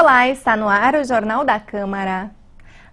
Olá, está no ar o Jornal da Câmara.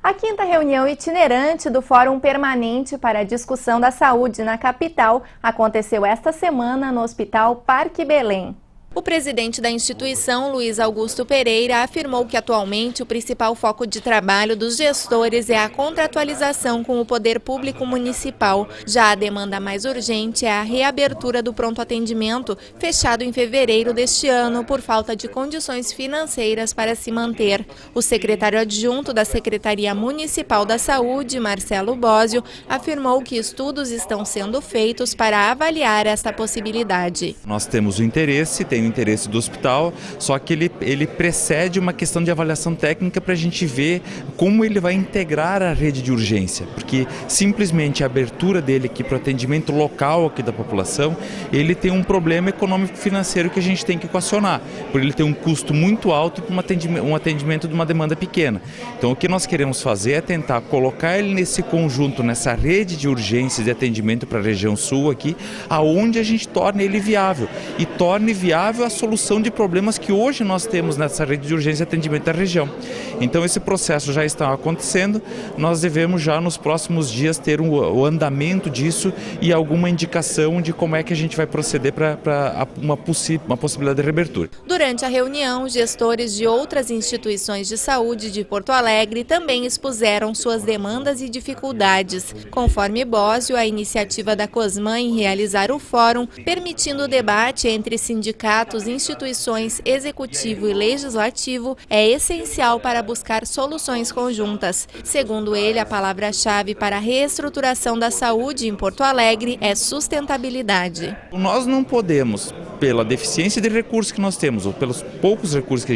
A 5ª reunião itinerante do Fórum Permanente para a Discussão da Saúde na capital aconteceu esta semana no Hospital Parque Belém. O presidente da instituição, Luiz Augusto Pereira, afirmou que atualmente o principal foco de trabalho dos gestores é a contratualização com o poder público municipal. Já a demanda mais urgente é a reabertura do pronto atendimento, fechado em fevereiro deste ano por falta de condições financeiras para se manter. O secretário adjunto da Secretaria Municipal da Saúde, Marcelo Bósio, afirmou que estudos estão sendo feitos para avaliar esta possibilidade. Nós temos o interesse, tem o interesse do hospital, só que ele precede uma questão de avaliação técnica para a gente ver como ele vai integrar a rede de urgência, porque simplesmente a abertura dele aqui para o atendimento local aqui da população, ele tem um problema econômico-financeiro que a gente tem que equacionar, por ele ter um custo muito alto para um atendimento de uma demanda pequena. Então o que nós queremos fazer é tentar colocar ele nesse conjunto, nessa rede de urgências de atendimento para a região sul aqui, aonde a gente torne ele viável e torne viável a solução de problemas que hoje nós temos nessa rede de urgência e atendimento da região. Então esse processo já está acontecendo, nós devemos já nos próximos dias ter o andamento disso e alguma indicação de como é que a gente vai proceder para uma possibilidade de reabertura. Durante a reunião, gestores de outras instituições de saúde de Porto Alegre também expuseram suas demandas e dificuldades. Conforme Bósio, a iniciativa da Cosman em realizar o fórum, permitindo o debate entre sindicatos, instituições, executivo e legislativo, é essencial para buscar soluções conjuntas. Segundo ele, a palavra-chave para a reestruturação da saúde em Porto Alegre é sustentabilidade. Nós não podemos, pela deficiência de recursos que nós temos, ou pelos poucos recursos que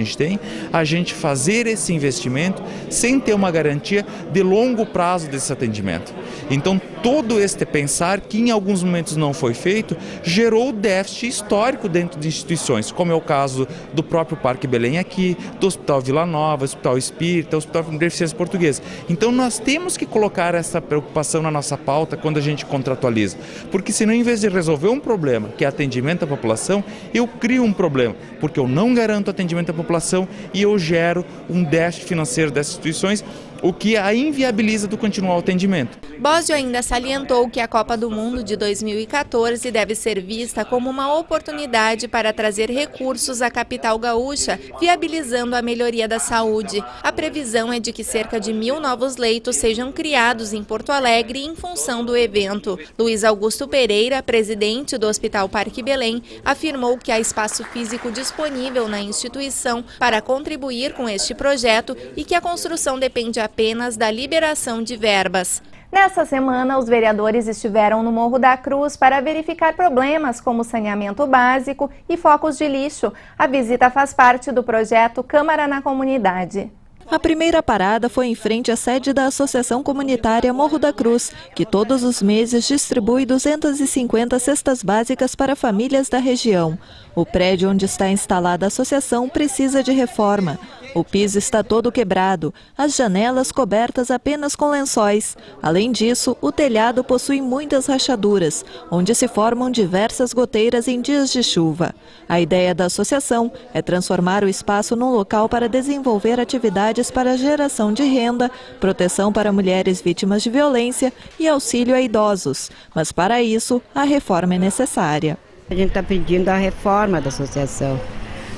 a gente fazer esse investimento sem ter uma garantia de longo prazo desse atendimento. Então, todo este pensar, que em alguns momentos não foi feito, gerou déficit histórico dentro de instituições, como é o caso do próprio Parque Belém aqui, do Hospital Vila Nova, Hospital Espírita, Hospital de Deficiência Portuguesa. Então nós temos que colocar essa preocupação na nossa pauta quando a gente contratualiza, porque senão, em vez de resolver um problema, que é atendimento à população, eu crio um problema, porque eu não garanto atendimento à população e eu gero um déficit financeiro dessas instituições, o que a inviabiliza do continuar o atendimento. Bósio ainda salientou que a Copa do Mundo de 2014 deve ser vista como uma oportunidade para trazer recursos à capital gaúcha, viabilizando a melhoria da saúde. A previsão é de que cerca de 1.000 novos leitos sejam criados em Porto Alegre em função do evento. Luiz Augusto Pereira, presidente do Hospital Parque Belém, afirmou que há espaço físico disponível na instituição para contribuir com este projeto e que a construção depende apenas da liberação de verbas. Nessa semana, os vereadores estiveram no Morro da Cruz para verificar problemas como saneamento básico e focos de lixo. A visita faz parte do projeto Câmara na Comunidade. A primeira parada foi em frente à sede da Associação Comunitária Morro da Cruz, que todos os meses distribui 250 cestas básicas para famílias da região. O prédio onde está instalada a associação precisa de reforma. O piso está todo quebrado, as janelas cobertas apenas com lençóis. Além disso, o telhado possui muitas rachaduras, onde se formam diversas goteiras em dias de chuva. A ideia da associação é transformar o espaço num local para desenvolver atividades para geração de renda, proteção para mulheres vítimas de violência e auxílio a idosos. Mas para isso, a reforma é necessária. A gente está pedindo a reforma da associação.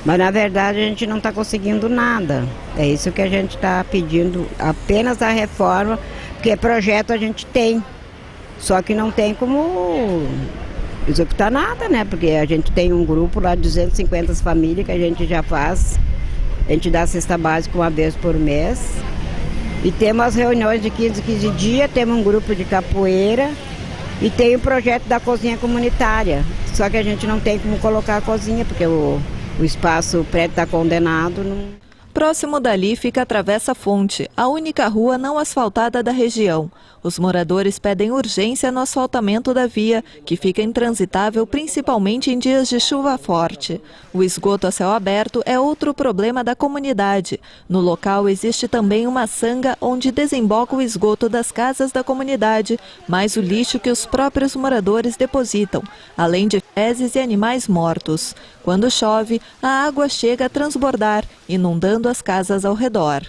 Mas, na verdade, a gente não está conseguindo nada. É isso que a gente está pedindo, apenas a reforma, porque projeto a gente tem. Só que não tem como executar nada, né? Porque a gente tem um grupo lá de 250 famílias que a gente já faz. A gente dá cesta básica uma vez por mês. E temos as reuniões de 15 dias, temos um grupo de capoeira e tem o projeto da cozinha comunitária. Só que a gente não tem como colocar a cozinha, porque o espaço, o prédio está condenado. Próximo dali fica a Travessa Fonte, a única rua não asfaltada da região. Os moradores pedem urgência no asfaltamento da via, que fica intransitável principalmente em dias de chuva forte. O esgoto a céu aberto é outro problema da comunidade. No local existe também uma sanga onde desemboca o esgoto das casas da comunidade, mais o lixo que os próprios moradores depositam, além de fezes e animais mortos. Quando chove, a água chega a transbordar, inundando alagando as casas ao redor.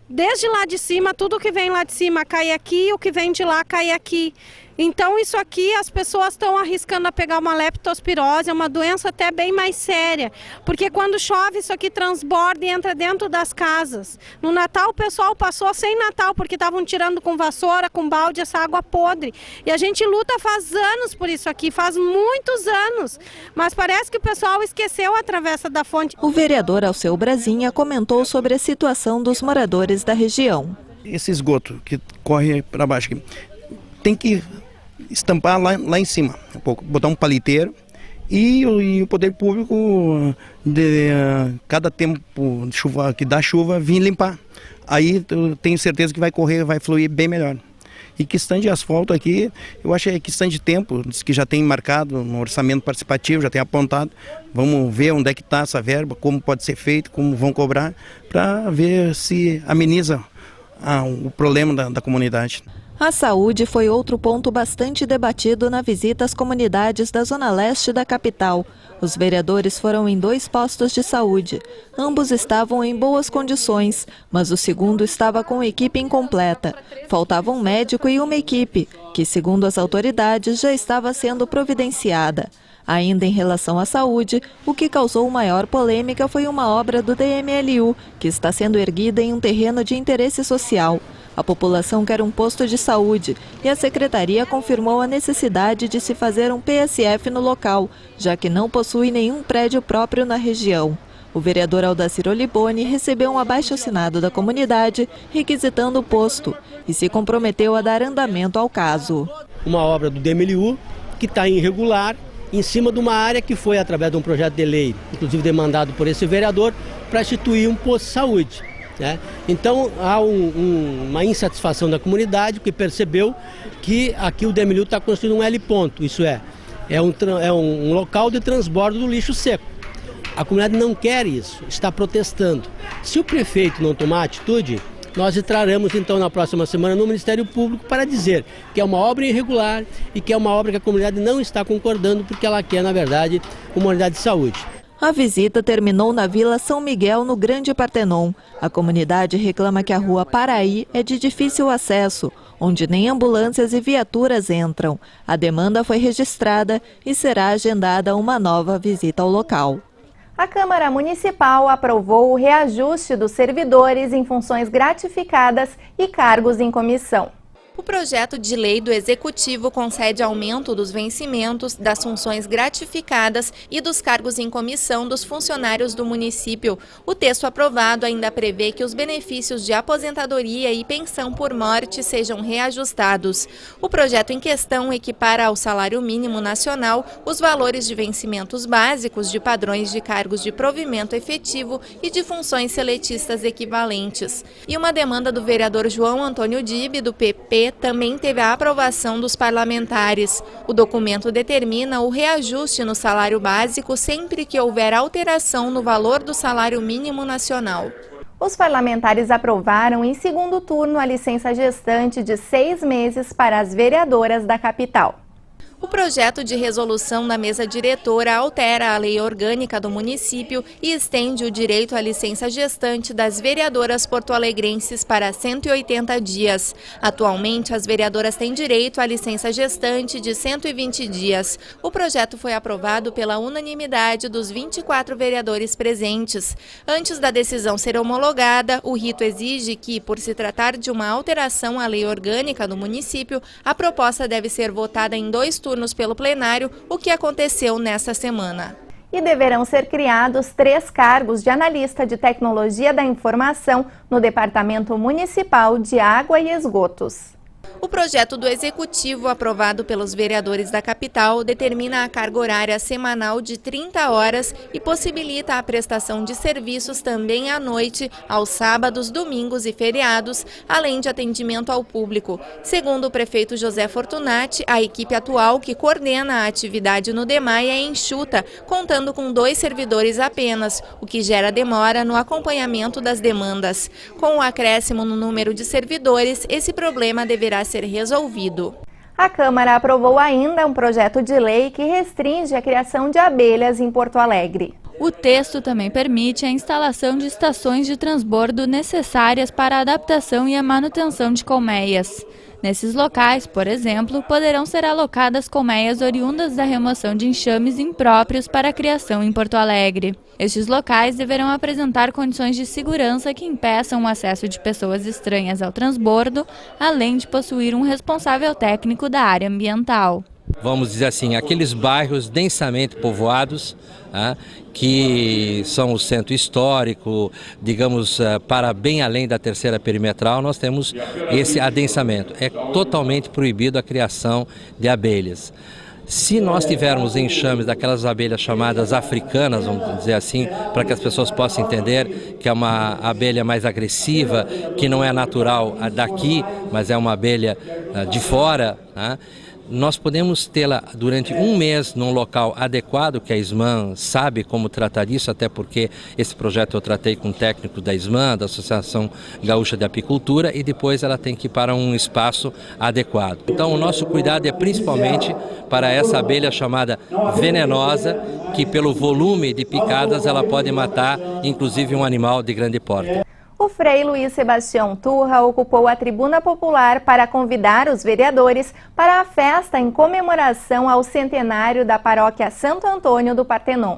Desde lá de cima, tudo que vem lá de cima cai aqui, o que vem de lá cai aqui. Então isso aqui as pessoas estão arriscando a pegar uma leptospirose, é uma doença até bem mais séria, porque quando chove isso aqui transborda e entra dentro das casas. No Natal o pessoal passou sem Natal, porque estavam tirando com vassoura, com balde essa água podre. E a gente luta faz anos por isso aqui, faz muitos anos, mas parece que o pessoal esqueceu a travessa da fonte. O vereador Alceu Brasinha comentou sobre a situação dos moradores da região. Esse esgoto que corre para baixo aqui, tem que estampar lá em cima, botar um paliteiro e o poder público, cada tempo de chuva, que dá chuva, vir limpar. Aí eu tenho certeza que vai fluir bem melhor. E questão de asfalto aqui, eu acho que é questão de tempo, que já tem marcado no orçamento participativo, já tem apontado. Vamos ver onde é que está essa verba, como pode ser feito, como vão cobrar, para ver se ameniza o problema da comunidade. A saúde foi outro ponto bastante debatido na visita às comunidades da zona leste da capital. Os vereadores foram em 2 postos de saúde. Ambos estavam em boas condições, mas o segundo estava com equipe incompleta. Faltava um médico e uma equipe, que, segundo as autoridades, já estava sendo providenciada. Ainda em relação à saúde, o que causou maior polêmica foi uma obra do DMLU, que está sendo erguida em um terreno de interesse social. A população quer um posto de saúde e a secretaria confirmou a necessidade de se fazer um PSF no local, já que não possui nenhum prédio próprio na região. O vereador Aldacir Oliboni recebeu um abaixo-assinado da comunidade requisitando o posto e se comprometeu a dar andamento ao caso. Uma obra do DMLU que está irregular em cima de uma área que foi através de um projeto de lei, inclusive demandado por esse vereador, para instituir um posto de saúde. Então há uma insatisfação da comunidade que percebeu que aqui o DMLU está construindo um L-ponto, isso é um local de transbordo do lixo seco. A comunidade não quer isso, está protestando. Se o prefeito não tomar atitude, nós entraremos então na próxima semana no Ministério Público para dizer que é uma obra irregular e que é uma obra que a comunidade não está concordando porque ela quer, na verdade, uma unidade de saúde. A visita terminou na Vila São Miguel, no Grande Partenon. A comunidade reclama que a rua Paraí é de difícil acesso, onde nem ambulâncias e viaturas entram. A demanda foi registrada e será agendada uma nova visita ao local. A Câmara Municipal aprovou o reajuste dos servidores em funções gratificadas e cargos em comissão. O projeto de lei do Executivo concede aumento dos vencimentos, das funções gratificadas e dos cargos em comissão dos funcionários do município. O texto aprovado ainda prevê que os benefícios de aposentadoria e pensão por morte sejam reajustados. O projeto em questão equipara ao salário mínimo nacional os valores de vencimentos básicos de padrões de cargos de provimento efetivo e de funções seletistas equivalentes. E uma demanda do vereador João Antônio Dibe, do PP, também teve a aprovação dos parlamentares. O documento determina o reajuste no salário básico sempre que houver alteração no valor do salário mínimo nacional. Os parlamentares aprovaram em segundo turno a licença gestante de 6 meses para as vereadoras da capital. O projeto de resolução da mesa diretora altera a lei orgânica do município e estende o direito à licença gestante das vereadoras porto-alegrenses para 180 dias. Atualmente, as vereadoras têm direito à licença gestante de 120 dias. O projeto foi aprovado pela unanimidade dos 24 vereadores presentes. Antes da decisão ser homologada, o rito exige que, por se tratar de uma alteração à lei orgânica do município, a proposta deve ser votada em 2 turnos pelo plenário, o que aconteceu nesta semana. E deverão ser criados 3 cargos de analista de tecnologia da informação no Departamento Municipal de Água e Esgotos. O projeto do Executivo, aprovado pelos vereadores da capital, determina a carga horária semanal de 30 horas e possibilita a prestação de serviços também à noite, aos sábados, domingos e feriados, além de atendimento ao público. Segundo o prefeito José Fortunati, a equipe atual que coordena a atividade no DEMAI é enxuta, contando com 2 servidores apenas, o que gera demora no acompanhamento das demandas. Com o acréscimo no número de servidores, esse problema deverá ser resolvido. A Câmara aprovou ainda um projeto de lei que restringe a criação de abelhas em Porto Alegre. O texto também permite a instalação de estações de transbordo necessárias para a adaptação e a manutenção de colmeias. Nesses locais, por exemplo, poderão ser alocadas colmeias oriundas da remoção de enxames impróprios para a criação em Porto Alegre. Estes locais deverão apresentar condições de segurança que impeçam o acesso de pessoas estranhas ao transbordo, além de possuir um responsável técnico da área ambiental. Vamos dizer assim, aqueles bairros densamente povoados, que são o centro histórico, digamos, para bem além da terceira perimetral, nós temos esse adensamento. É totalmente proibido a criação de abelhas. Se nós tivermos enxames daquelas abelhas chamadas africanas, vamos dizer assim, para que as pessoas possam entender que é uma abelha mais agressiva, que não é natural daqui, mas é uma abelha de fora, nós podemos tê-la durante um mês num local adequado, que a SMAN sabe como tratar disso, até porque esse projeto eu tratei com técnicos da SMAN, da Associação Gaúcha de Apicultura, e depois ela tem que ir para um espaço adequado. Então o nosso cuidado é principalmente para essa abelha chamada venenosa, que pelo volume de picadas ela pode matar inclusive um animal de grande porte. O Frei Luiz Sebastião Turra ocupou a tribuna popular para convidar os vereadores para a festa em comemoração ao centenário da paróquia Santo Antônio do Partenon.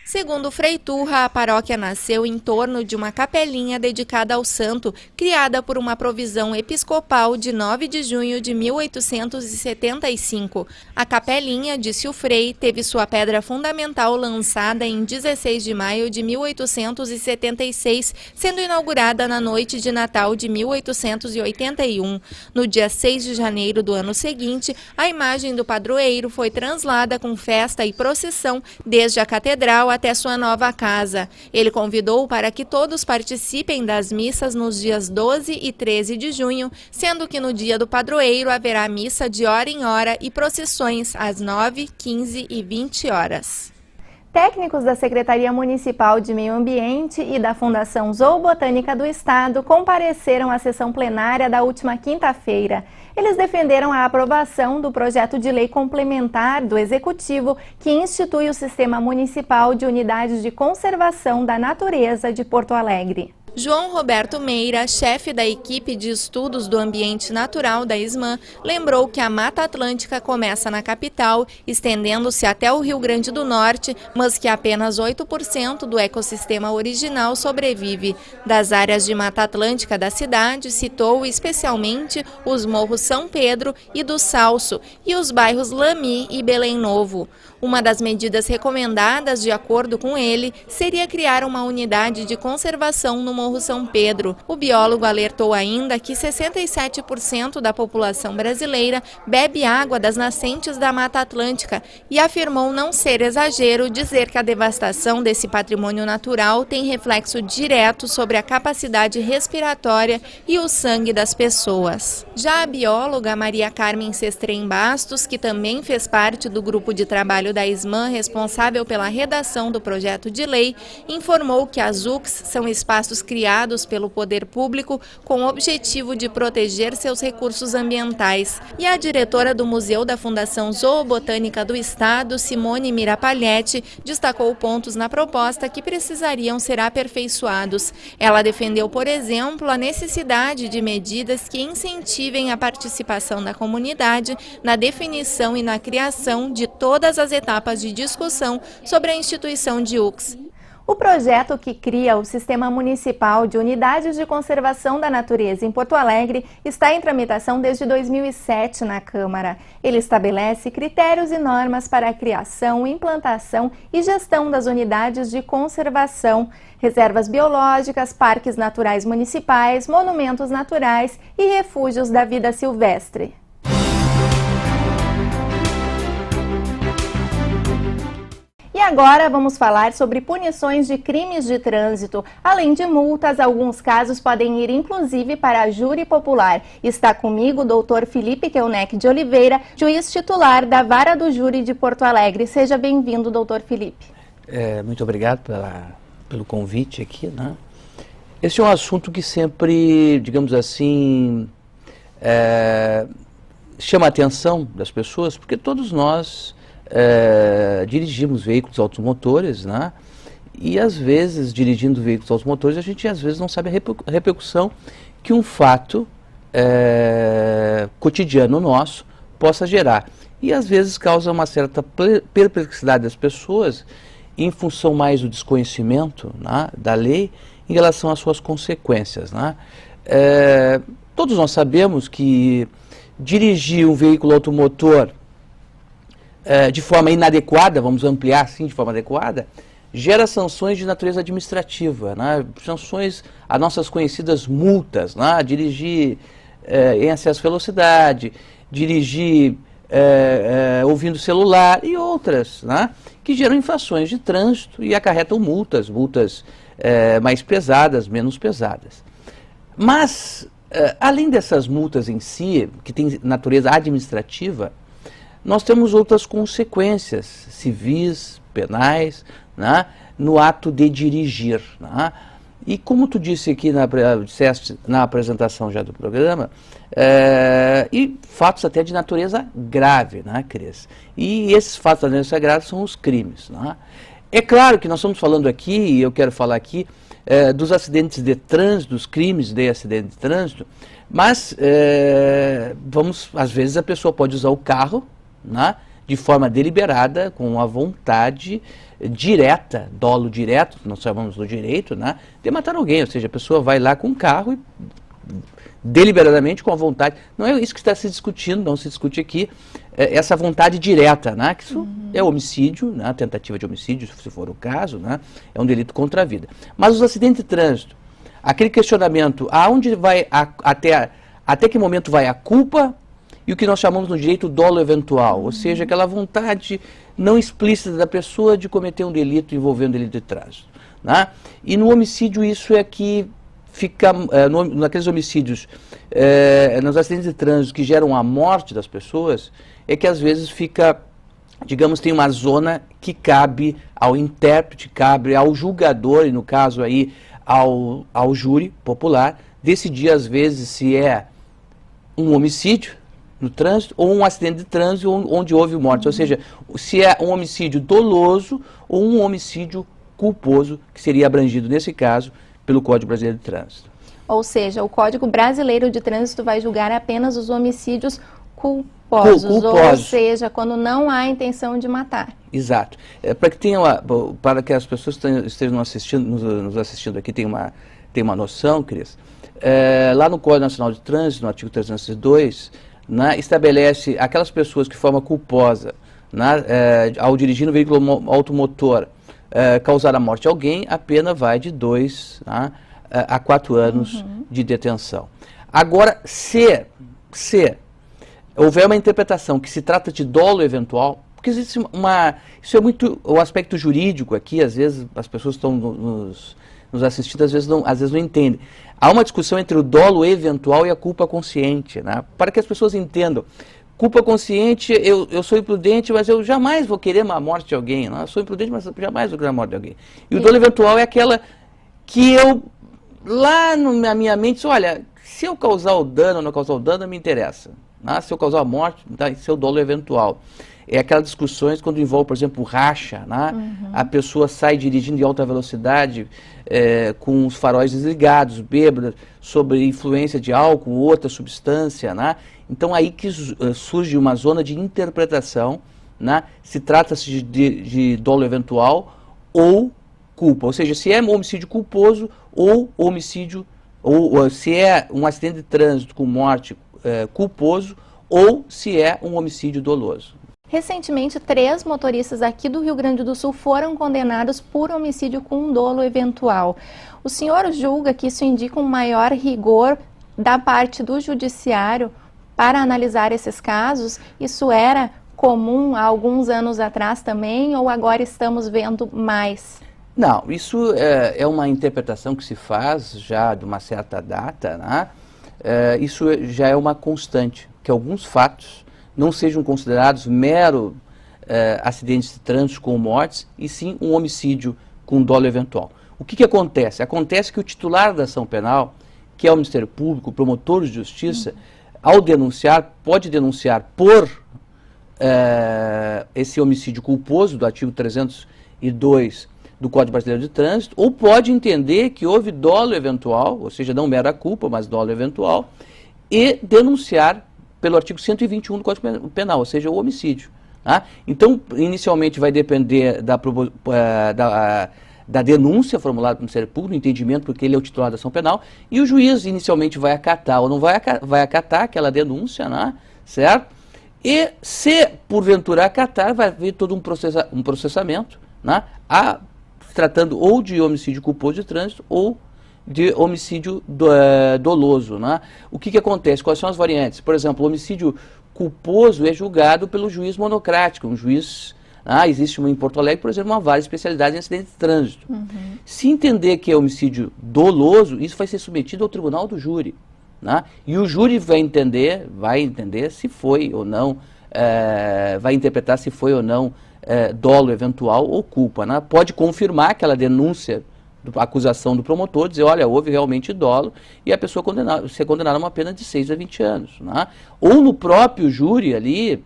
Segundo o Frei Turra, a paróquia nasceu em torno de uma capelinha dedicada ao santo, criada por uma provisão episcopal de 9 de junho de 1875. A capelinha, disse o Frei, teve sua pedra fundamental lançada em 16 de maio de 1876, sendo inaugurada na noite de Natal de 1881. No dia 6 de janeiro do ano seguinte, a imagem do padroeiro foi translada com festa e procissão desde a catedral até sua nova casa. Ele convidou para que todos participem das missas nos dias 12 e 13 de junho, sendo que no dia do padroeiro haverá missa de hora em hora e procissões às 9, 15 e 20 horas. Técnicos da Secretaria Municipal de Meio Ambiente e da Fundação Zoobotânica do Estado compareceram à sessão plenária da última quinta-feira. Eles defenderam a aprovação do projeto de lei complementar do Executivo que institui o Sistema Municipal de Unidades de Conservação da Natureza de Porto Alegre. João Roberto Meira, chefe da equipe de estudos do ambiente natural da SMAN, lembrou que a Mata Atlântica começa na capital, estendendo-se até o Rio Grande do Norte, mas que apenas 8% do ecossistema original sobrevive. Das áreas de Mata Atlântica da cidade, citou especialmente os morros São Pedro e do Salso e os bairros Lami e Belém Novo. Uma das medidas recomendadas, de acordo com ele, seria criar uma unidade de conservação no Morro São Pedro. O biólogo alertou ainda que 67% da população brasileira bebe água das nascentes da Mata Atlântica e afirmou não ser exagero dizer que a devastação desse patrimônio natural tem reflexo direto sobre a capacidade respiratória e o sangue das pessoas. Já a bióloga Maria Carmen Sestrem Bastos, que também fez parte do grupo de trabalho da SMAN responsável pela redação do projeto de lei, informou que as UCs são espaços criados pelo poder público com o objetivo de proteger seus recursos ambientais. E a diretora do Museu da Fundação Zoobotânica do Estado, Simone Mirapalhetti, destacou pontos na proposta que precisariam ser aperfeiçoados. Ela defendeu, por exemplo, a necessidade de medidas que incentivem a participação da comunidade na definição e na criação de todas as etapas de discussão sobre a instituição de UCs. O projeto que cria o Sistema Municipal de Unidades de Conservação da Natureza em Porto Alegre está em tramitação desde 2007 na Câmara. Ele estabelece critérios e normas para a criação, implantação e gestão das unidades de conservação, reservas biológicas, parques naturais municipais, monumentos naturais e refúgios da vida silvestre. E agora vamos falar sobre punições de crimes de trânsito. Além de multas, alguns casos podem ir inclusive para a júri popular. Está comigo o doutor Felipe Kelneck de Oliveira, juiz titular da Vara do Júri de Porto Alegre. Seja bem-vindo, doutor Felipe. Muito obrigado pelo convite aqui, né? Esse é um assunto que sempre, digamos assim, chama a atenção das pessoas, porque todos nós dirigimos veículos automotores, né? E às vezes, dirigindo veículos automotores, a gente às vezes não sabe a repercussão que um fato cotidiano nosso possa gerar. E às vezes causa uma certa perplexidade das pessoas em função mais do desconhecimento, né, da lei em relação às suas consequências, né? Todos nós sabemos que dirigir um veículo automotor de forma inadequada, vamos ampliar assim, de forma adequada, gera sanções de natureza administrativa, né? Sanções, as nossas conhecidas multas, né? Dirigir em excesso de velocidade, dirigir ouvindo celular e outras, né? Que geram infrações de trânsito e acarretam multas mais pesadas, menos pesadas. Mas, além dessas multas em si, que têm natureza administrativa, nós temos outras consequências civis, penais, né, no ato de dirigir. Né? E como tu disse aqui disseste na apresentação já do programa, e fatos até de natureza grave, né, Cris? E esses fatos de natureza grave são os crimes. Né? É claro que nós estamos falando aqui, e eu quero falar aqui, dos acidentes de trânsito, dos crimes de acidente de trânsito, mas às vezes a pessoa pode usar o carro, né, de forma deliberada, com a vontade direta, dolo direto, nós chamamos do direito, né, de matar alguém, ou seja, a pessoa vai lá com o carro e deliberadamente, com a vontade, não é isso que está se discutindo, não se discute aqui, essa vontade direta, né, que isso é homicídio, né, tentativa de homicídio, se for o caso, né, é um delito contra a vida. Mas os acidentes de trânsito, aquele questionamento, aonde vai, até que momento vai a culpa, e o que nós chamamos no direito dolo eventual, ou seja, aquela vontade não explícita da pessoa de cometer um delito envolvendo delito de trânsito. Né? E no homicídio isso é que fica, naqueles homicídios, nos acidentes de trânsito que geram a morte das pessoas, é que às vezes fica, digamos, tem uma zona que cabe ao intérprete, cabe ao julgador, e no caso aí ao júri popular, decidir às vezes se é um homicídio no trânsito ou um acidente de trânsito onde houve morte, ou seja, se é um homicídio doloso ou um homicídio culposo, que seria abrangido nesse caso pelo Código Brasileiro de Trânsito. Ou seja, o Código Brasileiro de Trânsito vai julgar apenas os homicídios culposos, ou seja, quando não há intenção de matar. Exato. Para que as pessoas estejam nos assistindo aqui tenham uma noção, Cris, lá no Código Nacional de Trânsito, no artigo 302, né, estabelece aquelas pessoas que de forma culposa, né, ao dirigir um veículo automotor, causar a morte de alguém, a pena vai de 2 a 4 anos de detenção. Agora, se houver uma interpretação que se trata de dolo eventual, porque existe isso é muito o aspecto jurídico aqui, às vezes as pessoas estão nos assistindo, às vezes não entendem. Há uma discussão entre o dolo eventual e a culpa consciente, né? Para que as pessoas entendam. Culpa consciente, eu sou imprudente, mas eu jamais vou querer a morte de alguém. Né? Eu sou imprudente, mas jamais vou querer a morte de alguém. E o dolo eventual é aquela que eu, lá na minha mente, olha, se eu causar o dano ou não causar o dano, não me interessa. Né? Se eu causar a morte, tá, esse é o dolo eventual. É aquelas discussões quando envolve, por exemplo, racha, né? A pessoa sai dirigindo em alta velocidade, com os faróis desligados, bêbada, sob influência de álcool ou outra substância, né? Então aí que surge uma zona de interpretação, né? Se trata-se de dolo eventual ou culpa, ou seja, se é um homicídio culposo ou homicídio, ou se é um acidente de trânsito com morte culposo ou se é um homicídio doloso. Recentemente, 3 motoristas aqui do Rio Grande do Sul foram condenados por homicídio com dolo eventual. O senhor julga que isso indica um maior rigor da parte do judiciário para analisar esses casos? Isso era comum há alguns anos atrás também, ou agora estamos vendo mais? Não, isso é uma interpretação que se faz já de uma certa data, né? Isso já é uma constante, que alguns fatos não sejam considerados mero acidentes de trânsito com mortes, e sim um homicídio com dolo eventual. O que acontece? Acontece que o titular da ação penal, que é o Ministério Público, o promotor de justiça, ao denunciar, pode denunciar por esse homicídio culposo do artigo 302 do Código Brasileiro de Trânsito, ou pode entender que houve dolo eventual, ou seja, não mera culpa, mas dolo eventual, e denunciar pelo artigo 121 do Código Penal, ou seja, o homicídio. Tá? Então, inicialmente vai depender da denúncia formulada pelo Ministério Público, do entendimento, porque ele é o titular da ação penal, e o juiz inicialmente vai acatar ou não vai acatar aquela denúncia, né? Certo? E se porventura acatar, vai haver todo um processamento, né? Tratando ou de homicídio culposo de trânsito ou de homicídio doloso. Né? O que acontece? Quais são as variantes? Por exemplo, o homicídio culposo é julgado pelo juiz monocrático, um juiz... existe em Porto Alegre, por exemplo, uma vara especializada em acidentes de trânsito. Se entender que é homicídio doloso, isso vai ser submetido ao tribunal do júri. Né? E o júri vai entender se foi ou não, vai interpretar se foi ou não dolo eventual ou culpa. Né? Pode confirmar aquela denúncia, a acusação do promotor, dizer, olha, houve realmente dolo, e a pessoa ser condenada a uma pena de 6 a 20 anos. Né? Ou no próprio júri ali,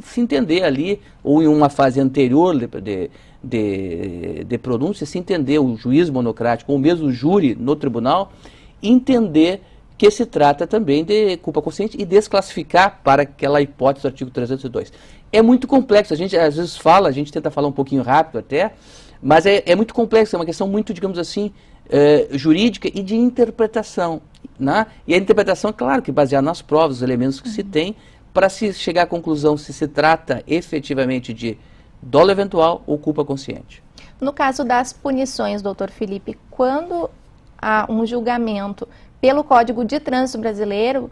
se entender ali, ou em uma fase anterior de pronúncia, se entender o juiz monocrático, ou mesmo o júri no tribunal, entender que se trata também de culpa consciente e desclassificar para aquela hipótese do artigo 302. É muito complexo, a gente às vezes fala, a gente tenta falar um pouquinho rápido até, mas é muito complexo, é uma questão muito, digamos assim, jurídica e de interpretação. Né? E a interpretação, claro, que baseada nas provas, os elementos que se tem, para se chegar à conclusão se trata efetivamente de dolo eventual ou culpa consciente. No caso das punições, doutor Felipe, quando há um julgamento pelo Código de Trânsito Brasileiro,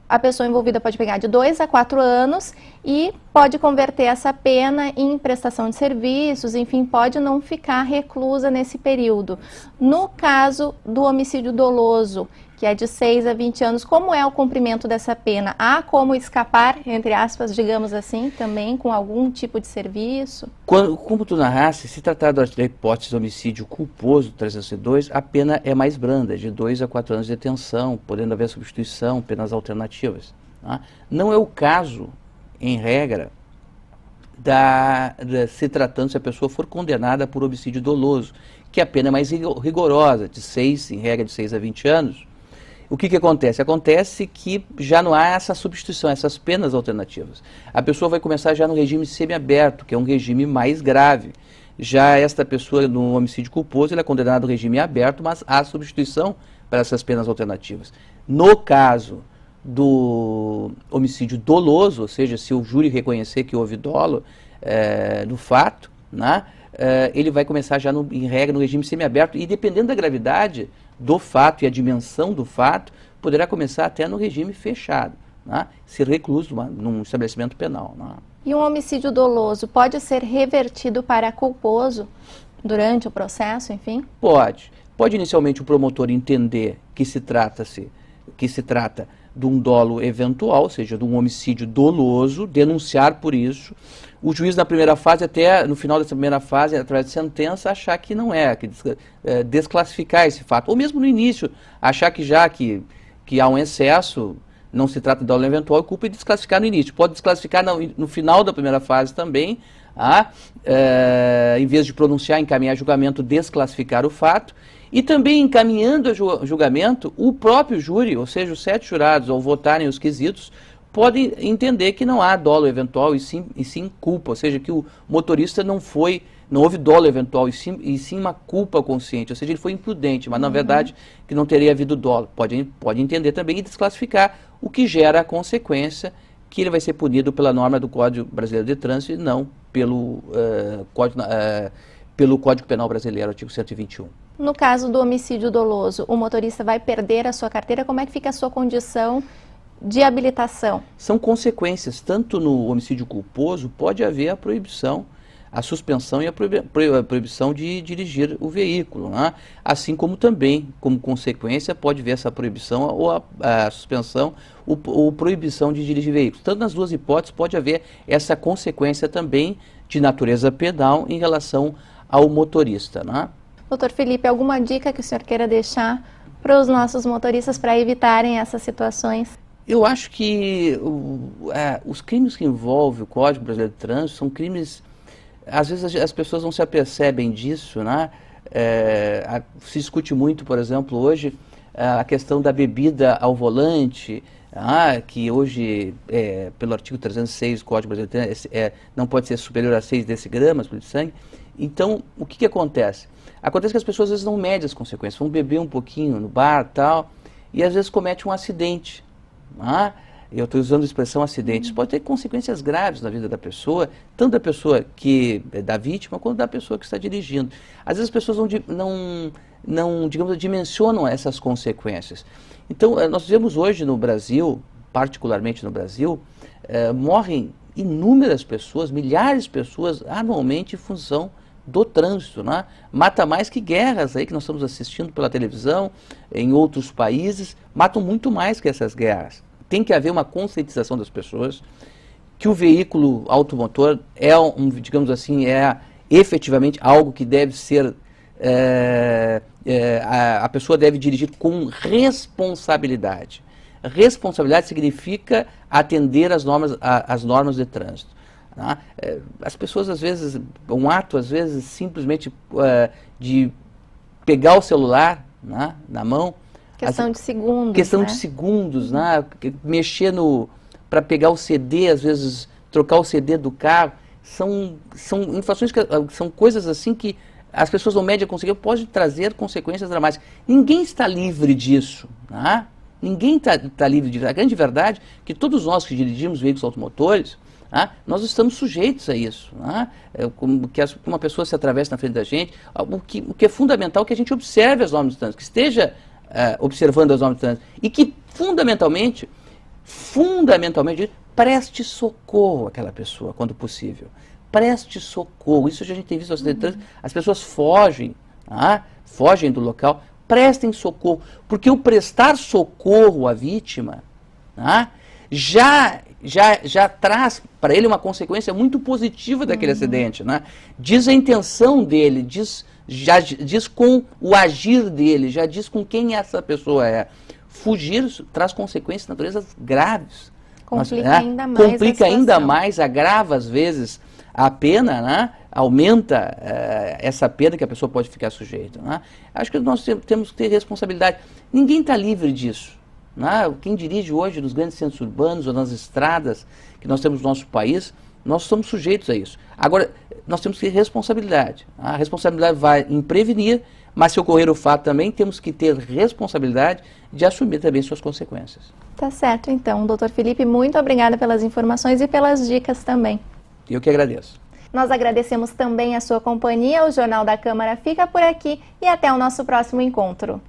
a pessoa envolvida pode pegar de 2 a 4 anos e pode converter essa pena em prestação de serviços, enfim, pode não ficar reclusa nesse período. No caso do homicídio doloso, que é de 6 a 20 anos, como é o cumprimento dessa pena? Há como escapar, entre aspas, digamos assim, também com algum tipo de serviço? Como tu narraste, se tratar da hipótese de homicídio culposo 302, a pena é mais branda, de 2 a 4 anos de detenção, podendo haver substituição, penas alternativas. Tá? Não é o caso, em regra, se tratando se a pessoa for condenada por homicídio doloso, que a pena é mais rigorosa, em regra de 6 a 20 anos. O que acontece? Acontece que já não há essa substituição, essas penas alternativas. A pessoa vai começar já no regime semiaberto, que é um regime mais grave. Já esta pessoa, no homicídio culposo, ela é condenada no regime aberto, mas há substituição para essas penas alternativas. No caso do homicídio doloso, ou seja, se o júri reconhecer que houve dolo no fato, né, ele vai começar já, em regra, no regime semiaberto, e dependendo da gravidade do fato e a dimensão do fato, poderá começar até no regime fechado, né? Ser recluso num estabelecimento penal. Né? E um homicídio doloso pode ser revertido para culposo durante o processo, enfim? Pode. Pode inicialmente o promotor entender que se trata de um dolo eventual, ou seja, de um homicídio doloso, denunciar por isso. O juiz, na primeira fase, até no final dessa primeira fase, através de sentença, achar que não é, desclassificar esse fato. Ou mesmo no início, achar que já que há um excesso, não se trata de dolo eventual, culpa, e desclassificar no início. Pode desclassificar no final da primeira fase também, em vez de pronunciar, encaminhar julgamento, desclassificar o fato. E também encaminhando a julgamento, o próprio júri, ou seja, os 7 jurados, ao votarem os quesitos, podem entender que não há dolo eventual e sim culpa, ou seja, que o motorista não houve dolo eventual e sim uma culpa consciente, ou seja, ele foi imprudente, mas na verdade que não teria havido dolo. Pode entender também e desclassificar, o que gera a consequência que ele vai ser punido pela norma do Código Brasileiro de Trânsito e não pelo Código Penal Brasileiro, artigo 121. No caso do homicídio doloso, o motorista vai perder a sua carteira, como é que fica a sua condição de habilitação? São consequências, tanto no homicídio culposo pode haver a proibição, a suspensão e a proibição de dirigir o veículo, né? Assim como também, como consequência, pode haver essa proibição ou a suspensão ou proibição de dirigir veículos. Tanto nas duas hipóteses pode haver essa consequência também de natureza penal em relação ao motorista, né? Doutor Felipe, alguma dica que o senhor queira deixar para os nossos motoristas para evitarem essas situações? Eu acho que os crimes que envolvem o Código Brasileiro de Trânsito são crimes às vezes as pessoas não se apercebem disso, né? Se discute muito, por exemplo, hoje, a questão da bebida ao volante, que hoje, pelo artigo 306 do Código Brasileiro, não pode ser superior a 6 decigramas por litro de sangue. Então, o que acontece? Acontece que as pessoas às vezes não medem as consequências, vão beber um pouquinho no bar tal, e às vezes comete um acidente. Eu estou usando a expressão acidente. Isso pode ter consequências graves na vida da pessoa, tanto da pessoa da vítima, quanto da pessoa que está dirigindo. Às vezes as pessoas não digamos, dimensionam essas consequências. Então, nós vemos hoje no Brasil, particularmente no Brasil, morrem inúmeras pessoas, milhares de pessoas anualmente em função do trânsito, né? Mata mais que guerras aí que nós estamos assistindo pela televisão, em outros países, matam muito mais que essas guerras. Tem que haver uma conscientização das pessoas que o veículo automotor digamos assim, efetivamente algo que deve ser, a pessoa deve dirigir com responsabilidade. Responsabilidade significa atender às normas de trânsito. As pessoas, às vezes, simplesmente de pegar o celular na mão. Questão de segundos. Questão de segundos, mexer para pegar o CD, às vezes trocar o CD do carro. São infrações são coisas assim que as pessoas não medem a consequência, pode trazer consequências dramáticas. Ninguém está livre disso. Ninguém está livre disso. A grande verdade é que todos nós que dirigimos veículos automotores, nós estamos sujeitos a isso. Como que uma pessoa se atravessa na frente da gente, o que é fundamental é que a gente observe as normas de trânsito, que esteja observando as normas de trânsito e que fundamentalmente, preste socorro àquela pessoa quando possível. Preste socorro. Isso a gente tem visto no acidente de trânsito, as pessoas fogem do local. Prestem socorro, porque o prestar socorro à vítima já traz para ele uma consequência muito positiva daquele acidente. Diz a intenção dele, já diz com o agir dele, já diz com quem essa pessoa é. Fugir traz consequências de natureza graves. Complica ainda mais agrava às vezes a pena, aumenta essa pena que a pessoa pode ficar sujeita. Acho que nós temos que ter responsabilidade. Ninguém está livre disso. Quem dirige hoje nos grandes centros urbanos ou nas estradas que nós temos no nosso país, nós estamos sujeitos a isso. Agora, nós temos que ter responsabilidade. A responsabilidade vai em prevenir, mas se ocorrer o fato também, temos que ter responsabilidade de assumir também suas consequências. Tá certo, então. Dr. Felipe, muito obrigada pelas informações e pelas dicas também. Eu que agradeço. Nós agradecemos também a sua companhia. O Jornal da Câmara fica por aqui e até o nosso próximo encontro.